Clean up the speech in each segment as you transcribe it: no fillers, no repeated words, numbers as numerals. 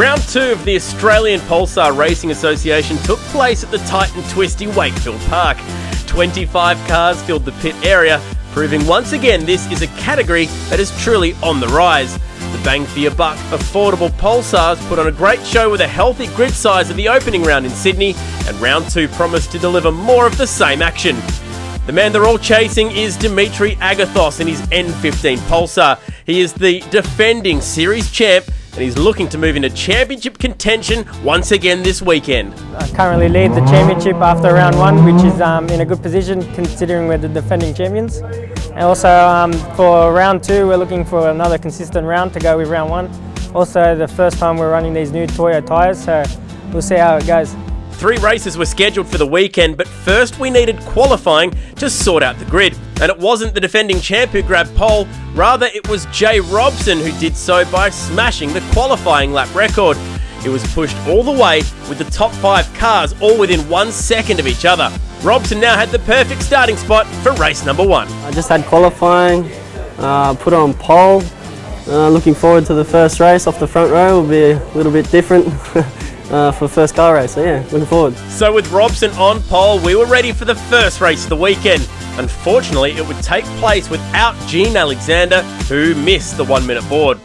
Round 2 of the Australian Pulsar Racing Association took place at the tight and twisty Wakefield Park. 25 cars filled the pit area, proving once again this is a category that is truly on the rise. The bang for your buck affordable Pulsars put on a great show with a healthy grid size of the opening round in Sydney, and round 2 promised to deliver more of the same action. The man they're all chasing is Dimitri Agathos in his N15 Pulsar. He is the defending series champ, and he's looking to move into championship contention once again this weekend. I currently lead the championship after round 1, which is in a good position considering we're the defending champions. And also for round 2, we're looking for another consistent round to go with round 1. Also the first time we're running these new Toyo tyres, so we'll see how it goes. 3 races were scheduled for the weekend, but first we needed qualifying to sort out the grid. And it wasn't the defending champ who grabbed pole, rather it was Jay Robson who did so by smashing the qualifying lap record. It was pushed all the way with the top 5 cars all within 1 second of each other. Robson now had the perfect starting spot for race number 1. I just had qualifying, put on pole. Looking forward to the first race off the front row. Will be a little bit different. For first car race, so yeah, looking forward. So with Robson on pole, we were ready for the first race of the weekend. Unfortunately, it would take place without Gene Alexander, who missed the 1 minute board.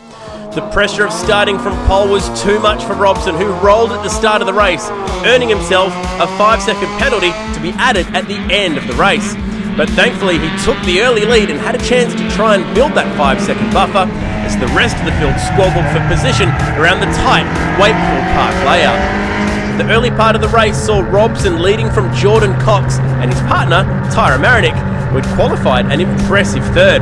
The pressure of starting from pole was too much for Robson, who rolled at the start of the race, earning himself a 5-second penalty to be added at the end of the race. But thankfully, he took the early lead and had a chance to try and build that 5-second buffer as the rest of the field squabbled for position around the tight Wakefield Park layout. The early part of the race saw Robson leading from Jordan Cox and his partner, Tyra Marinick, who had qualified an impressive third.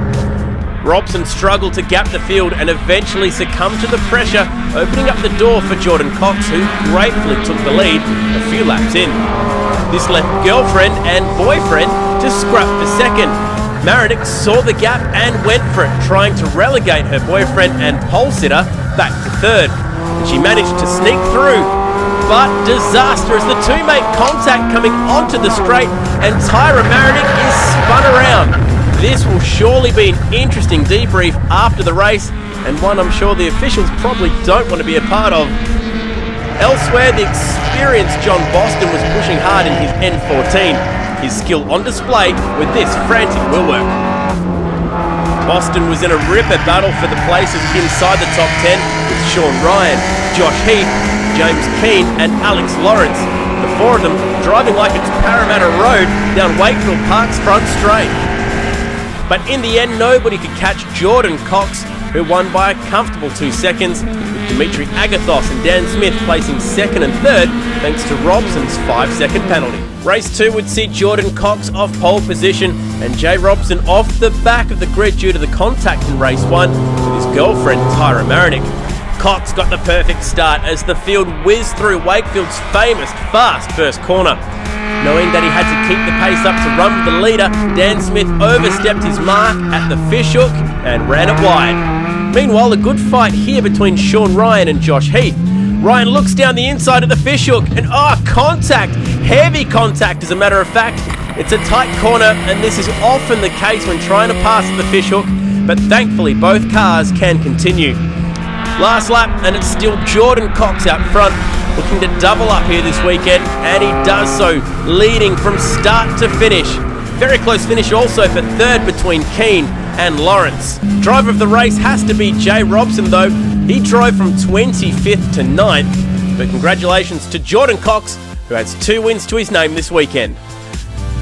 Robson struggled to gap the field and eventually succumbed to the pressure, opening up the door for Jordan Cox, who gratefully took the lead a few laps in. This left girlfriend and boyfriend to scrap for second. Marinick saw the gap and went for it, trying to relegate her boyfriend and pole sitter back to third. She managed to sneak through, but disaster as the two make contact coming onto the straight and Tyra Marinick is spun around. This will surely be an interesting debrief after the race, and one I'm sure the officials probably don't want to be a part of. Elsewhere, the experienced John Boston was pushing hard in his N14, his skill on display with this frantic wheelwork. Boston was in a ripper battle for the places inside the top 10 with Sean Ryan, Josh Heath, James Keane and Alex Lawrence. The 4 of them driving like it's Parramatta Road down Wakefield Park's front straight. But in the end, nobody could catch Jordan Cox, who won by a comfortable 2 seconds, with Dimitri Agathos and Dan Smith placing 2nd and 3rd thanks to Robson's 5-second penalty. Race 2 would see Jordan Cox off pole position and Jay Robson off the back of the grid due to the contact in race 1 with his girlfriend Tyra Marinick. Cox got the perfect start as the field whizzed through Wakefield's famous fast first corner. Knowing that he had to keep the pace up to run with the leader, Dan Smith overstepped his mark at the fishhook and ran it wide. Meanwhile, a good fight here between Sean Ryan and Josh Heath. Ryan looks down the inside of the fishhook and contact! Heavy contact as a matter of fact. It's a tight corner and this is often the case when trying to pass at the fishhook, but thankfully both cars can continue. Last lap and it's still Jordan Cox out front, looking to double up here this weekend, and he does so, leading from start to finish. Very close finish also for 3rd between Keane and Lawrence. Driver of the race has to be Jay Robson though. He drove from 25th to 9th, but congratulations to Jordan Cox, who has 2 wins to his name this weekend.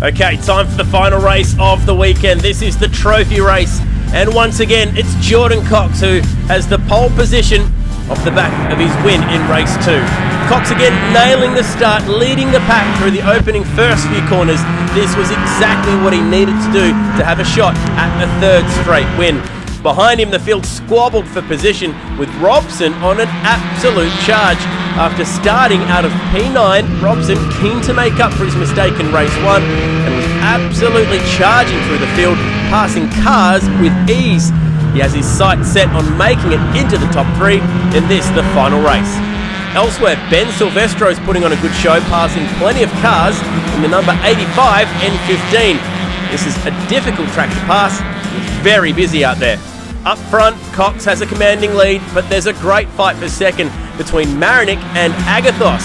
Okay, time for the final race of the weekend. This is the trophy race, and once again it's Jordan Cox who has the pole position off the back of his win in race 2. Cox again nailing the start, leading the pack through the opening first few corners. This was exactly what he needed to do to have a shot at the 3rd straight win. Behind him, the field squabbled for position with Robson on an absolute charge. After starting out of P9, Robson keen to make up for his mistake in race 1 and was absolutely charging through the field, passing cars with ease. He has his sights set on making it into the top 3 in this, the final race. Elsewhere, Ben Silvestro is putting on a good show, passing plenty of cars in the number 85 N15. This is a difficult track to pass. It's very busy out there. Up front, Cox has a commanding lead, but there's a great fight for second between Marinick and Agathos.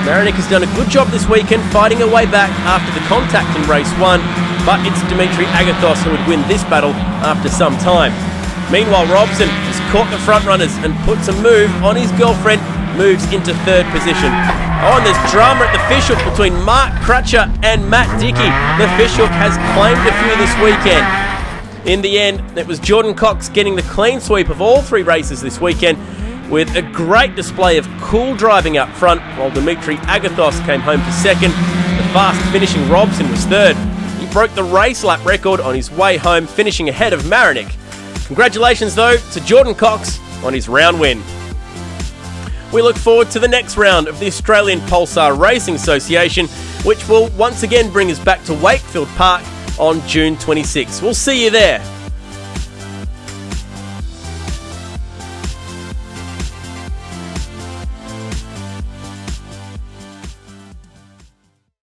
Marinick has done a good job this weekend fighting her way back after the contact in race 1, but it's Dimitri Agathos who would win this battle after some time. Meanwhile, Robson has caught the front runners and puts a move on his girlfriend, moves into third position. Oh, and there's drama at the fishhook between Mark Crutcher and Matt Dickey. The fishhook has claimed a few this weekend. In the end, it was Jordan Cox getting the clean sweep of all 3 races this weekend, with a great display of cool driving up front, while Dimitri Agathos came home for second. The fast finishing Robson was third. He broke the race lap record on his way home, finishing ahead of Marinick. Congratulations though to Jordan Cox on his round win. We look forward to the next round of the Australian Pulsar Racing Association, which will once again bring us back to Wakefield Park on June 26. We'll see you there.